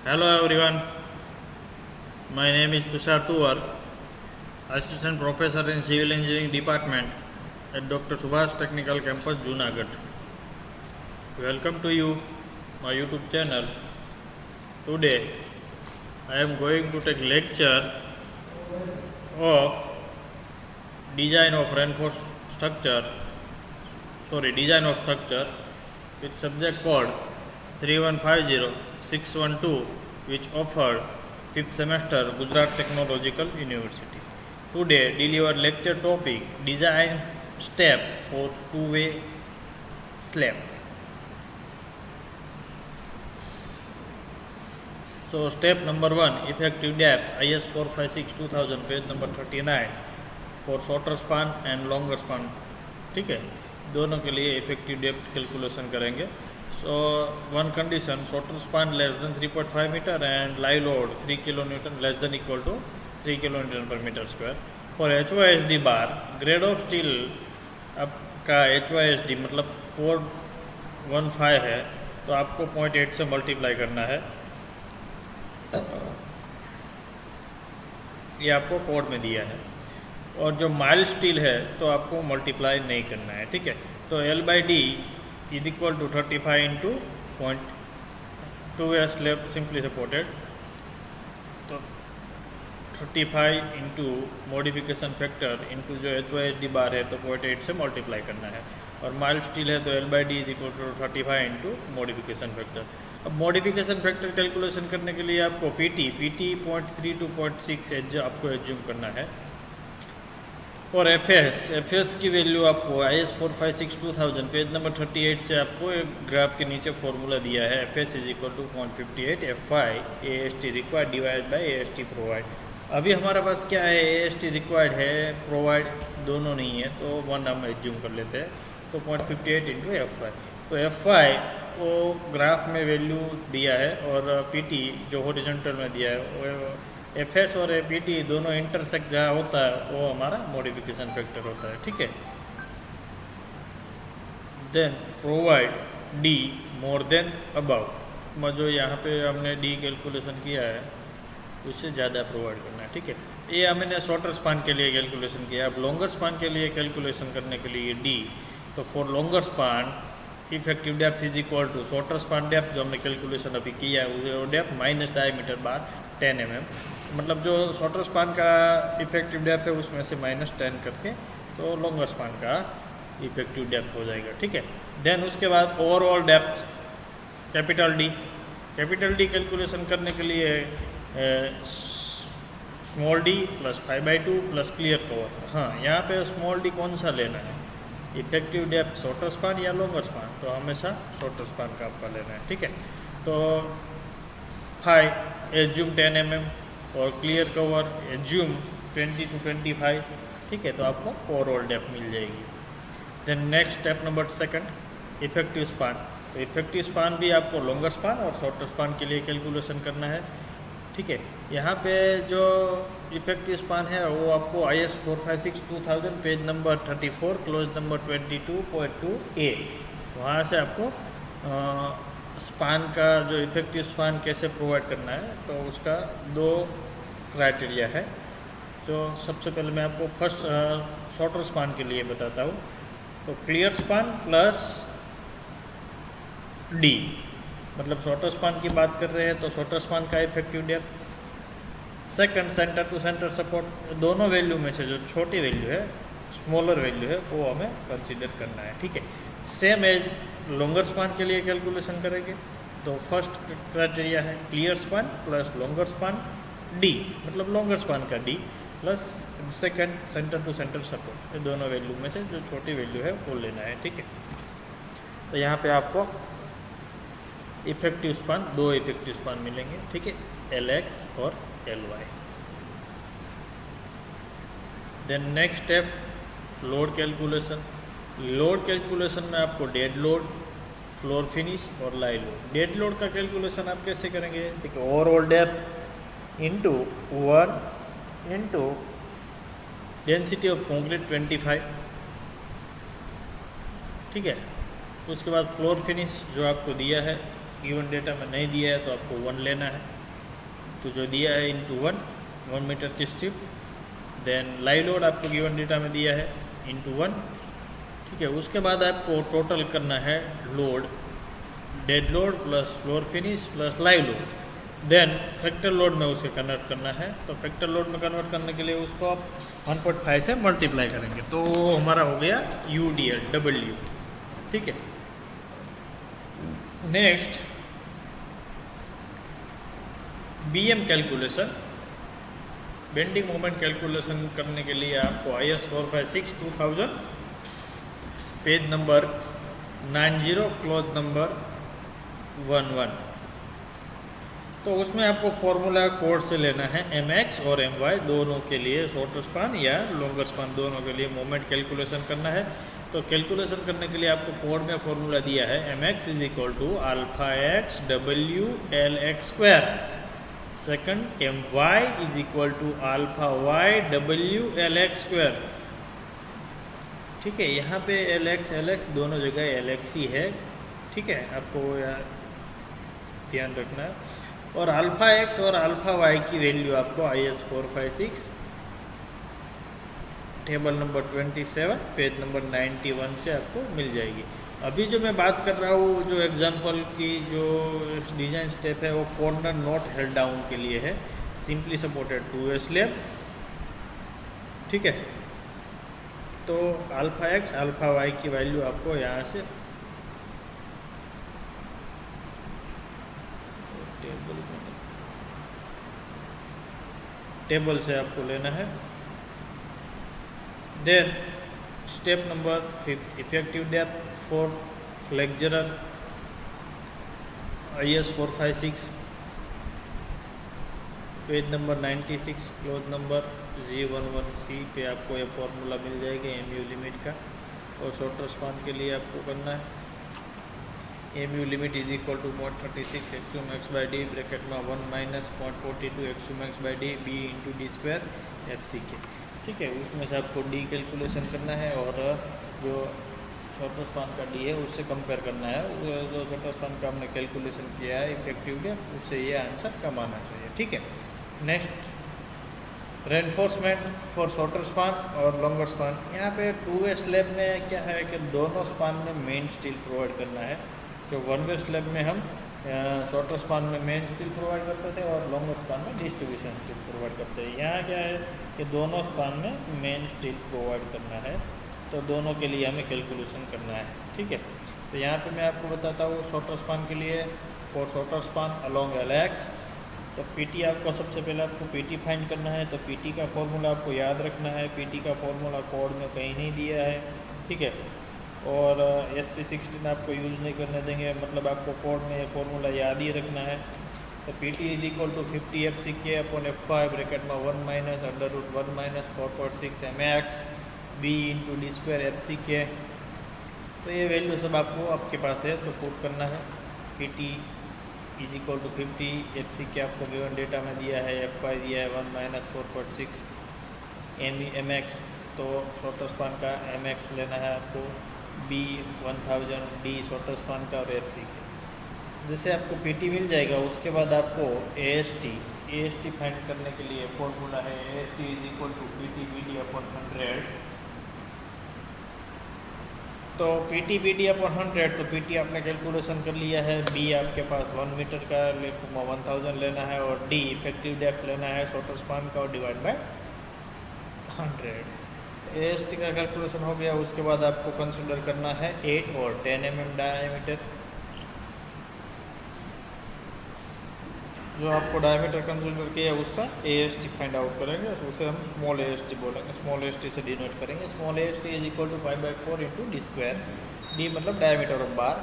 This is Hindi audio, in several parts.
Hello everyone, my name is Tushar Tuwar, Assistant Professor in Civil Engineering Department at Dr. Subhash Technical Campus, Junagadh. Welcome to you, my YouTube channel. Today, I am going to take lecture of design of structure with subject code 3150612, which offered 5th semester Gujarat Technological University. Today deliver lecture topic design step for two-way slab. So step number 1, effective depth, IS 456-2000, page number 39 for shorter span and longer span. ठीक है, दोनों के लिए इफेक्टिव डेप्थ कैलकुलेशन करेंगे. So one condition, shorter span less than 3.5 meter and live load 3 kilonewton less than equal to 3 kilonewton per meter square. For HYSD bar, grade of steel आपका HYSD मतलब 415 है, तो आपको 0.8 से मल्टीप्लाई करना है. ये आपको कोड में दिया है. और जो माइल्ड स्टील है तो आपको मल्टीप्लाई नहीं करना है. ठीक है, तो L/D is equal to 35 into 0.2 slab simply supported, तो 35 इंटू मॉडिफिकेशन फैक्टर इंटू जो HYSD बार है तो 0.8 से मल्टीप्लाई करना है. और माइल्ड स्टील है तो L/D is equal to 35 into modification factor. अब मॉडिफिकेशन फैक्टर कैलकुलेशन करने के लिए आपको PT 0.3 to 0.6 एज आपको एज्यूम करना है. और FS की वैल्यू आपको IS 456-2000 पेज नंबर 38 से आपको एक ग्राफ के नीचे फॉर्मूला दिया है. FS is equal to 0.58 FI AST required divide by AST provide. अभी हमारे पास क्या है, AST रिक्वायर्ड है, प्रोवाइड दोनों नहीं है, तो 1 हम एज्यूम कर लेते हैं. तो 0.58 इंटू FI. तो FI वो ग्राफ में वैल्यू दिया है और PT जो हॉरिजॉन्टल में दिया है. FS और PT दोनों इंटरसेक्ट जहाँ होता है वो हमारा मॉडिफिकेशन फैक्टर होता है. ठीक है, then provide D more than above. जो यहाँ पे हमने D कैलकुलेशन किया है उससे ज़्यादा प्रोवाइड करना है. ठीक है, ये हमने शॉर्टर स्पान के लिए कैलकुलेशन किया. अब लॉन्गर स्पान के लिए कैलकुलेशन करने के लिए D, तो for longer span effective depth is equal to shorter span depth जो हमने कैलकुलेशन अभी किया है वो depth minus diameter bar 10 mm. मतलब जो शॉर्टर स्पान का इफेक्टिव डेप्थ है उसमें से -10 करके तो लॉन्गर स्पान का इफेक्टिव डेप्थ हो जाएगा. ठीक है, देन उसके बाद overall depth capital D calculation करने के लिए small d plus 5/2 plus clear cover. हाँ, यहाँ पे स्मॉल d कौन सा लेना है, इफेक्टिव डेप्थ शॉर्टर स्पान या लॉन्गर स्पान, तो हमेशा शॉर्टर स्पान का आपका लेना है. ठीक है, तो 5 एज्यूम 10 mm और क्लियर कवर एज्यूम 20 to 25. ठीक है, तो आपको ओवरऑल डेप्थ मिल जाएगी. Then next step number 2, effective span. तो इफेक्टिव स्पान भी आपको लॉन्गर स्पान और शॉर्टर स्पान के लिए कैलकुलेशन करना है. ठीक है, यहाँ पे जो इफेक्टिव स्पान है वो आपको IS 456-2000 page number 34 close number 22.2a, वहाँ से आपको स्पान का जो इफेक्टिव स्पान कैसे प्रोवाइड करना है तो उसका 2 क्राइटेरिया है. जो सबसे पहले मैं आपको फर्स्ट शॉर्टर स्पान के लिए बताता हूँ. तो क्लियर स्पान प्लस D, मतलब शॉर्टर स्पान की बात कर रहे हैं तो शॉर्टर स्पान का effective depth. Second, centre to centre support, दोनों वैल्यू में से जो छोटी वैल्यू है, स्मॉलर वैल्यू है, वो हमें कंसीडर करना है. ठीक है, सेम एज लॉन्गर स्पान के लिए कैलकुलेशन करेंगे. तो फर्स्ट क्राइटेरिया है clear span plus longer span D, मतलब लॉन्गर स्पान का D plus second centre to centre support. ये दोनों वैल्यू में से जो छोटी वैल्यू है वो लेना है. ठीक है, तो यहाँ पे आपको इफेक्टिव स्पान 2 इफेक्टिव स्पान मिलेंगे. ठीक है, LX और LY. Then next step load calculation. Load calculation में आपको डेड लोड, फ्लोर फिनिश और लाइव लोड. डेड लोड का कैलकुलेशन आप कैसे करेंगे, देखिए overall depth into 1 into density of concrete 25. ठीक है, उसके बाद फ्लोर फिनिश जो आपको दिया है गिवन डेटा में नहीं दिया है तो आपको 1 लेना है. तो जो दिया है इंटू 1 मीटर की स्ट्रिप। देन लाइव लोड आपको गिवन डेटा में दिया है इंटू 1, ठीक है। उसके बाद आपको टोटल करना है load, dead load plus floor finish plus live load. Then factor load में उसे कन्वर्ट करना है। तो फैक्टर लोड में कन्वर्ट करने के लिए उसको आप 1.5 से मल्टीप्लाई करेंगे, तो हमारा हो गया UDL W, ठीक है। Next BM calculation, bending moment calculation करने के लिए आपको IS 456 2000 page number 90 clause number 11, तो उसमें आपको फॉर्मूला कोड से लेना है MX और MY दोनों के लिए, शॉर्टर स्पान या लॉन्गर स्पान दोनों के लिए मोमेंट कैलकुलेशन करना है। तो कैलकुलेशन करने के लिए आपको कोड में फॉर्मूला दिया है MX is equal to alpha x W LX square, second MY is equal to alpha Y W LX square, ठीक है। यहाँ पे LX दोनों जगह LX ही है, ठीक है, आपको ध्यान रखना है। और अल्फा एक्स और अल्फा वाई की वैल्यू आपको IS 456 table number 27 page number 91 से आपको मिल जाएगी। अभी जो मैं बात कर रहा हूँ, जो एग्जांपल की जो डिजाइन स्टेप है वो कॉर्नर नॉट हेल्ड डाउन के लिए है, सिंपली सपोर्टेड 2 स्लैब, ठीक है। तो अल्फा एक्स अल्फा वाई की वैल्यू आपको यहाँ से टेबल से आपको लेना है। Then step number 5 effective depth for flexure IS 456 page number 96 clause number G11C पे आपको ये फॉर्मूला मिल जाएगा MU लिमिट का। और शॉर्टर स्पान के लिए आपको करना है MU limit is equal to 036 XUmax by d bracket में 1 minus 042 XUmax by d B into D square FCK, ठीक है। उसमें से आपको D कैलकुलेशन करना है और जो शॉर्टर स्पान का D है उससे कंपेयर करना है। जो शॉर्टर स्पान का हमने कैलकुलेशन किया है इफेक्टिव डेप्थ, उससे ये आंसर कम आना चाहिए, ठीक है। Next reinforcement for shorter span और लॉन्गर स्पान। यहाँ पे 2 स्लैब में क्या है कि दोनों स्पान में मेन स्टील प्रोवाइड करना है। जो 1 वे स्लैब में हम शॉर्टर स्पान में मेन स्टील प्रोवाइड करते थे और लॉन्गर स्पान में डिस्ट्रीब्यूशन स्टील प्रोवाइड करते हैं। यहाँ क्या है कि दोनों स्पान में मेन स्टील प्रोवाइड करना है, तो दोनों के लिए हमें कैलकुलेशन करना है, ठीक है। तो यहाँ पे मैं आपको बताता हूँ शॉर्टर स्पान के लिए, for shorter span along LX, तो PT आपको सबसे पहले आपको PT फाइंड करना है। तो PT का फॉर्मूला आपको याद रखना है, PT का फॉर्मूला कोड में कहीं नहीं दिया है, ठीक है। और SP16 आपको यूज़ नहीं करने देंगे, मतलब आपको कोड में ये फॉर्मूला याद ही रखना है। तो PT is equal to 50 FCK upon F5 bracket में 1 minus √1 minus 4.6 MX B into D square FCK। तो ये वैल्यू सब आपको आपके पास है तो पुट करना है। PT is equal to 50 FCK आपको गिवन डेटा में दिया है, F5 दिया है 1 माइनस 4.6 MX। तो शॉर्टर स्पान का MX लेना है आपको, B 1000 D शॉर्टर स्पान का और FCK। जैसे आपको PT मिल जाएगा उसके बाद आपको AST फाइंड करने के लिए फॉर्मूला है AST is equal to PT BD upon 100। तो PT BD अपॉन 100, तो PT आपने कैलकुलेशन कर लिया है। B आपके पास 1 मीटर का 1000 लेना है और D इफेक्टिव डेप्थ लेना है शॉर्टर स्पान का और डिवाइड बाय 100। AST का कैलकुलेशन हो गया। उसके बाद आपको कंसिडर करना है 8 और 10 mm डायमीटर। जो आपको डायमीटर कंसिडर किया है उसका AST फाइंड आउट करेंगे, उसे हम स्मॉल AST बोलेंगे, स्मॉल AST से डिनोट करेंगे। Small AST is equal to 5/4 into D square, D मतलब diameter of bar.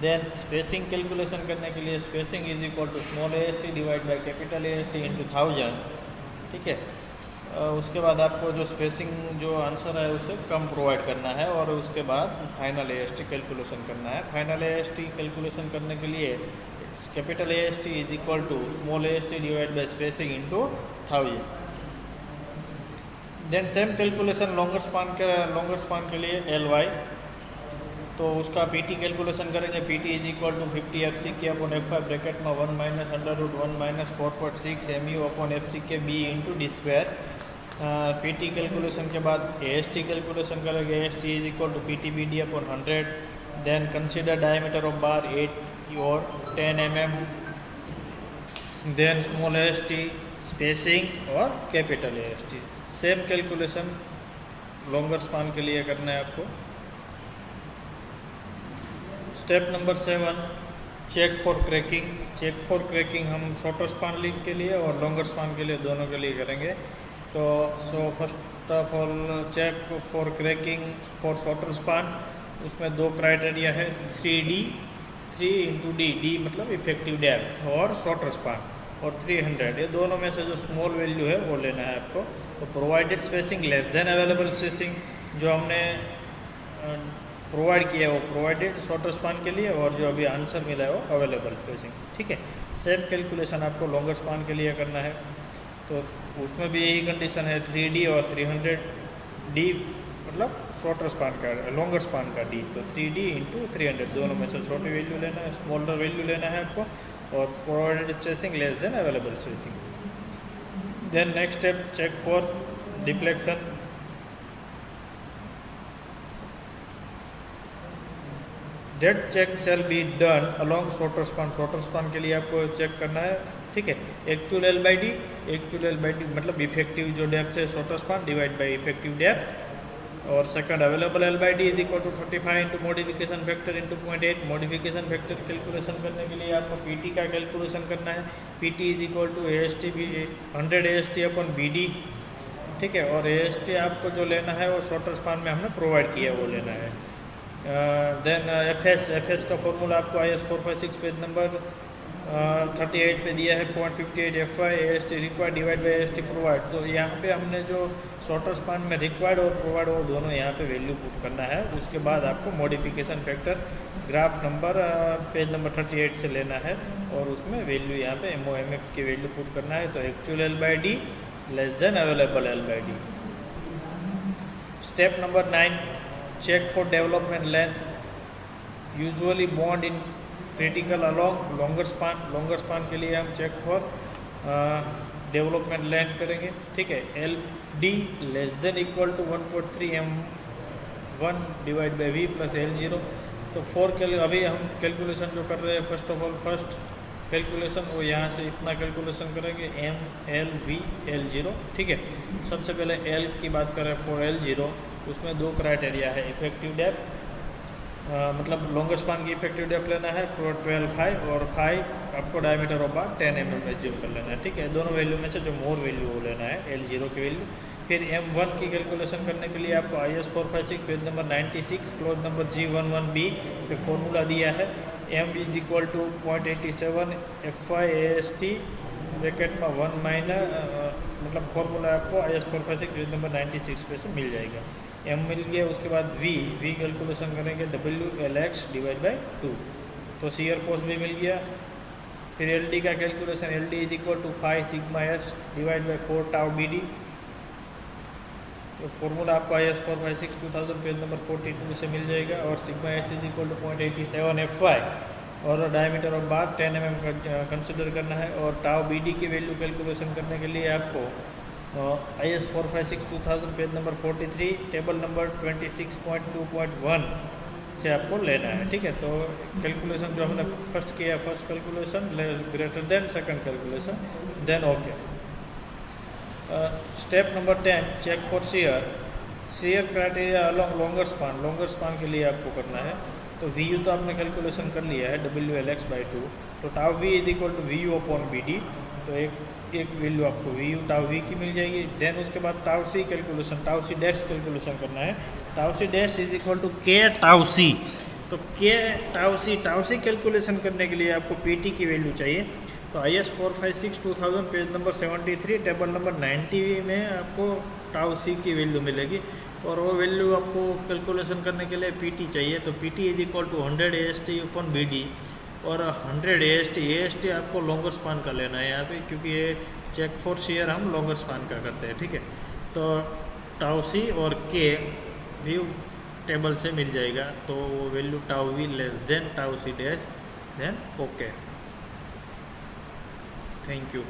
Then spacing calculation करने के लिए spacing is equal to small AST divide by capital AST into 1000, ठीक है। उसके बाद आपको जो स्पेसिंग जो आंसर है उसे कम प्रोवाइड करना है और उसके बाद फाइनल AST कैलकुलेशन करना है। फाइनल AST कैलकुलेशन करने के लिए capital AST is equal to small AST divide by spacing into 1000। Then same calculation longer span के लिए LY तो उसका पीटी कैलकुलेशन करेंगे। PT is equal to 50 F C K upon F Y bracket में 1 minus under root 1 minus 4.6 M U upon F C K B into D square. PT calculation के बाद ए एस टी कैलकुलेशन करेंगे। A S T is equal to P T B D upon 100। Then consider diameter of bar 8 और 10 mm। Then small A S T spacing और capital A S T. Same calculation longer span के लिए करना है आपको। Step number 7 check for cracking. Check for cracking हम शॉर्टर स्पान लिंक के लिए और लॉन्गर स्पान के लिए दोनों के लिए करेंगे। तो first of all check for cracking for shorter span, उसमें दो क्राइटेरिया है 3D 3 इंटू डी। डी मतलब इफेक्टिव डेप्थ और शॉर्टर स्पान, और 300। ये दोनों में से जो स्मॉल वैल्यू है वो लेना है आपको। तो provided spacing less than available spacing, जो हमने प्रोवाइड किया है वो प्रोवाइडेड शॉर्टर स्पान के लिए, और जो अभी आंसर मिला है वो अवेलेबल स्पेसिंग। ठीक है, सेम कैलकुलेशन आपको लॉन्गर स्पान के लिए करना है। तो उसमें भी यही कंडीशन है 3D और 300। डी मतलब शॉर्टर स्पान का, लॉन्गर स्पान का डी, तो 3D इंटू 300 दोनों में से छोटी वैल्यू लेना है, स्मॉलर वैल्यू लेना है आपको, और provided spacing less than available spacing. Then next step check for deflection. That check shall be done along shorter span. Shorter span के लिए आपको चेक करना है। ठीक है, actual L by D, actual L by D मतलब इफेक्टिव जो डेप्थ है shorter span divide by effective depth, और second available L by D is equal to 35 into modification factor into 0.8। Modification factor calculation करने के लिए आपको पीटी का कैलकुलेशन करना है। PT is equal to A S T B 100 A S T upon B D. ठीक है, और ए एस टी आपको जो लेना है वो शॉर्टर स्पान में हमने प्रोवाइड किया वो लेना है। देन एफ एस का फॉर्मूला आपको IS 456 पेज नंबर 38 पे दिया है 0.58 F Y A S T required divide by A S T provide. तो यहाँ पे हमने जो शॉर्टर स्पान में रिक्वायर्ड और प्रोवाइड वो दोनों यहाँ पे वैल्यू पुट करना है। उसके बाद आपको modification factor graph number page number 38 से लेना है, और उसमें वैल्यू यहाँ पे MOMF की वैल्यू पुट करना है। तो actual L by D less than available L by D. Step number 9 check for development length. Usually bond in critical along longer span. Longer span के लिए हम चेक फॉर डेवलपमेंट लेंथ करेंगे। ठीक है, L D less than equal to 1.3 M1 divide by V plus L0। तो अभी हम कैलकुलेशन जो कर रहे हैं first of all first calculation वो यहाँ से इतना कैलकुलेशन करेंगे MLV L0। ठीक है, सबसे पहले L की बात करें फॉर L0, उसमें दो क्राइटेरिया है इफेक्टिव डेप्थ, मतलब लॉन्गर स्पान की इफेक्टिव डेप्थ लेना है 12.5 और 5 आपको डायमीटर ऑफ बार 10 mm में एज्यूम कर लेना है। ठीक है, दोनों वैल्यू में से जो मोर वैल्यू वो लेना है L0 की वैल्यू। फिर M1 की कैलकुलेशन करने के लिए आपको IS 456 page number 96 clause number G11B पे फॉर्मूला दिया है। M is equal to 0.87 FYAST bracket में 1 माइनस मतलब फॉर्मूला आपको IS 456 पेज नंबर 96 पे से मिल जाएगा। M मिल गया, उसके बाद V कैलकुलेशन करेंगे WLX डिवाइड बाई 2, तो शियर फोर्स भी मिल गया। फिर LD का calculation LD is equal to 5 sigma S divide by 4 tau BD। तो फॉर्मूला आपको IS 456 2000 पेज नंबर 42 से मिल जाएगा, और sigma S is equal to 0.87 FY, और diameter of bar 10 mm consider करना है। और टाउ BD की वैल्यू कैलकुलेशन करने के लिए आपको IS 456 2000 page number 43 table number 26.2.1 से आपको लेना है। ठीक है, तो कैलकुलेशन जो हमने फर्स्ट किया, first calculation greater than second calculation, then okay. Step number 10 check for shear. Shear criteria along longer span. Longer span के लिए आपको करना है, तो VU तो आपने कैलकुलेशन कर लिया है WLX बाई 2, तो tau V is equal to VU upon BD। तो एक वैल्यू आपको VU टाउ V की मिल जाएगी। देन उसके बाद tau C calculation, tau C dash calculation करना है। Tau C dash is equal to K tau C। तो K टाउ C कैलकुलेशन करने के लिए आपको PT की वैल्यू चाहिए। तो IS 456 2000 page number 73 table number 90 में आपको टाउ C की वैल्यू मिलेगी, और वो वैल्यू आपको कैलकुलेशन करने के लिए PT चाहिए। तो PT is equal to 100 AST upon BD, और 100 AST आपको लॉन्गर स्पान का लेना है यहाँ पे, क्योंकि ये चेक फॉर शियर हम लॉन्गर स्पान का करते हैं। ठीक है, तो टाउ C और K व्यू टेबल से मिल जाएगा, तो वो value tau V less than tau C dash, then okay. Thank you.